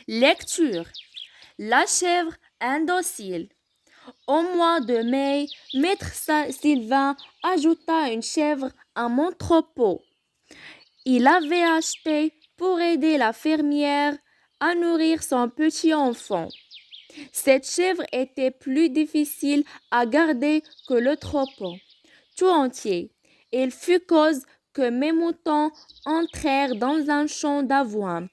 Lecture. La chèvre indocile. Au mois de mai, Maître Sylvain ajouta une chèvre à mon troupeau. Il avait acheté pour aider la fermière à nourrir son petit enfant. Cette chèvre était plus difficile à garder que le troupeau tout entier. Il fut cause que mes moutons entrèrent dans un champ d'avoine.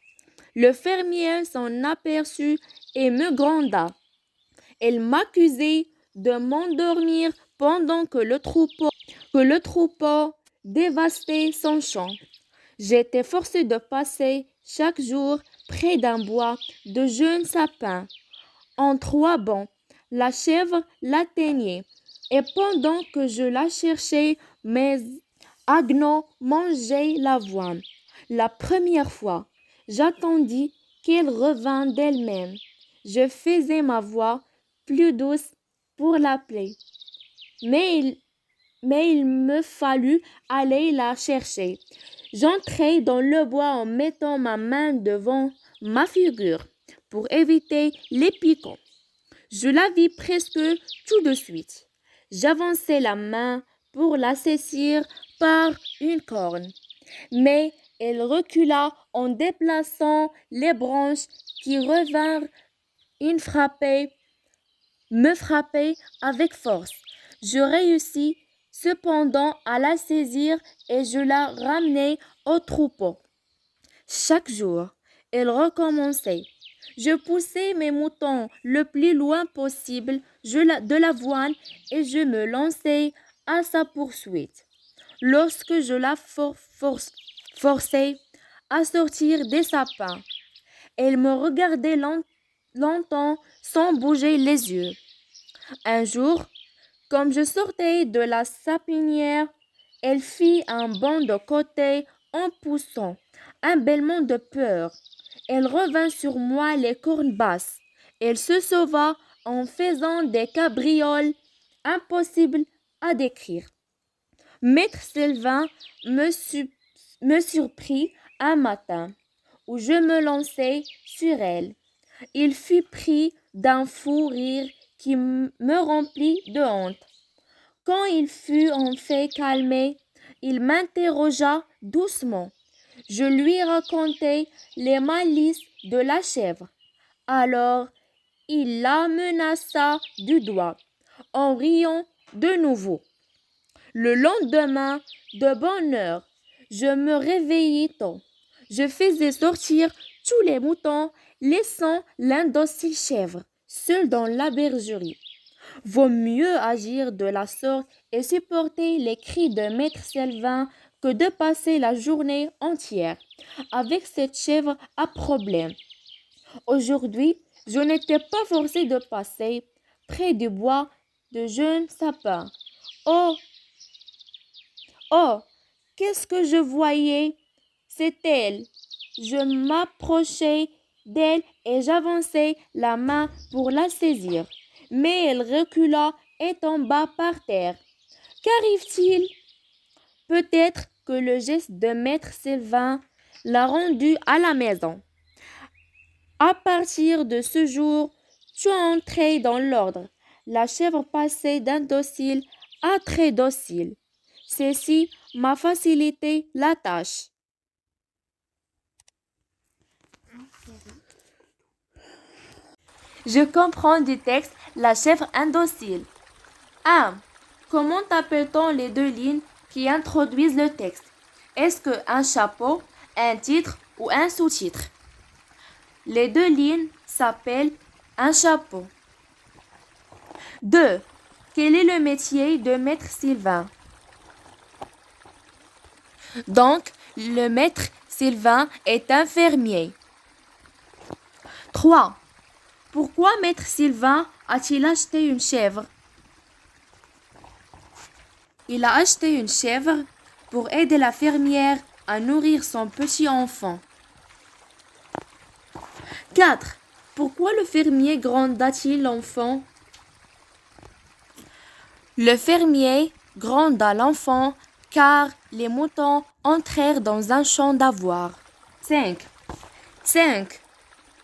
Le fermier s'en aperçut et me gronda. Il m'accusait de m'endormir pendant que le troupeau dévastait son champ. J'étais forcée de passer chaque jour près d'un bois de jeunes sapins. En 3 bonds, la chèvre l'atteignait, et pendant que je la cherchais, mes agneaux mangeaient l'avoine. La première fois, j'attendis qu'elle revînt d'elle-même. Je faisais ma voix plus douce pour l'appeler, mais il me fallut aller la chercher. J'entrai dans le bois en mettant ma main devant ma figure pour éviter les piquants. Je la vis presque tout de suite. J'avançai la main pour la saisir par une corne, mais elle recula en déplaçant les branches qui revinrent me frapper avec force. Je réussis cependant à la saisir et je la ramenai au troupeau. Chaque jour, elle recommençait. Je poussai mes moutons le plus loin possible de l'avoine et je me lançai à sa poursuite. Lorsque je la forçai à sortir des sapins, elle me regardait longtemps sans bouger les yeux. Un jour, comme je sortais de la sapinière, elle fit un bond de côté en poussant un bêlement de peur. Elle revint sur moi les cornes basses. Elle se sauva en faisant des cabrioles impossibles à décrire. Maître Sylvain me surprit un matin où je me lançai sur elle. Il fut pris d'un fou rire qui me remplit de honte. Quand il fut enfin calmé, il m'interrogea doucement. Je lui racontai les malices de la chèvre. Alors, il la menaça du doigt, en riant de nouveau. Le lendemain, de bonne heure, je me réveillai tôt. Je faisais sortir tous les moutons, laissant l'indocile chèvre seule dans la bergerie. Vaut mieux agir de la sorte et supporter les cris de Maître Sylvain que de passer la journée entière avec cette chèvre à problème. Aujourd'hui, je n'étais pas forcée de passer près du bois de jeunes sapins. Oh, oh, qu'est-ce que je voyais? C'est elle. Je m'approchai d'elle et j'avançai la main pour la saisir. Mais elle recula et tomba par terre. Qu'arrive-t-il? Peut-être que le geste de Maître Sylvain l'a rendu à la maison. À partir de ce jour, tu es entré dans l'ordre. La chèvre passait d'indocile à très docile. Ceci m'a facilité la tâche. Je comprends du texte la chèvre indocile. 1. Comment appelle-t-on les 2 lignes qui introduisent le texte? Est-ce qu'un chapeau, un titre ou un sous-titre? Les 2 lignes s'appellent un chapeau. 2. Quel est le métier de Maître Sylvain? Donc, le Maître Sylvain est un fermier. 3. Pourquoi Maître Sylvain a-t-il acheté une chèvre? Il a acheté une chèvre pour aider la fermière à nourrir son petit enfant. 4. Pourquoi le fermier gronda-t-il l'enfant? Le fermier gronda l'enfant car les moutons entrèrent dans un champ d'avoine. 5.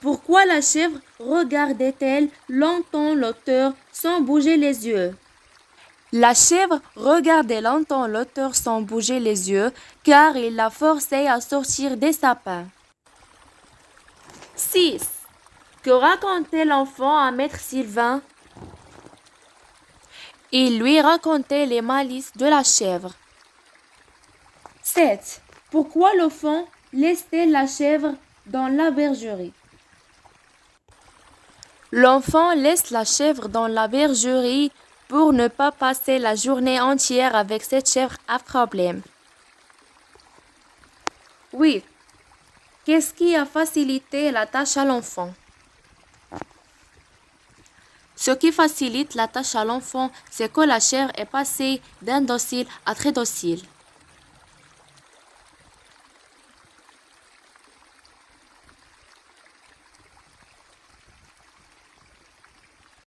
Pourquoi la chèvre regardait-elle longtemps l'auteur sans bouger les yeux? La chèvre regardait longtemps l'auteur sans bouger les yeux car il l'a forcé à sortir des sapins. 6. Que racontait l'enfant à maître Sylvain? Il lui racontait les malices de la chèvre. 7. Pourquoi l'enfant laissait la chèvre dans la bergerie? L'enfant laisse la chèvre dans la bergerie pour ne pas passer la journée entière avec cette chèvre à problème. 8. Qu'est-ce qui a facilité la tâche à l'enfant? Ce qui facilite la tâche à l'enfant, c'est que la chèvre est passée d'indocile à très docile.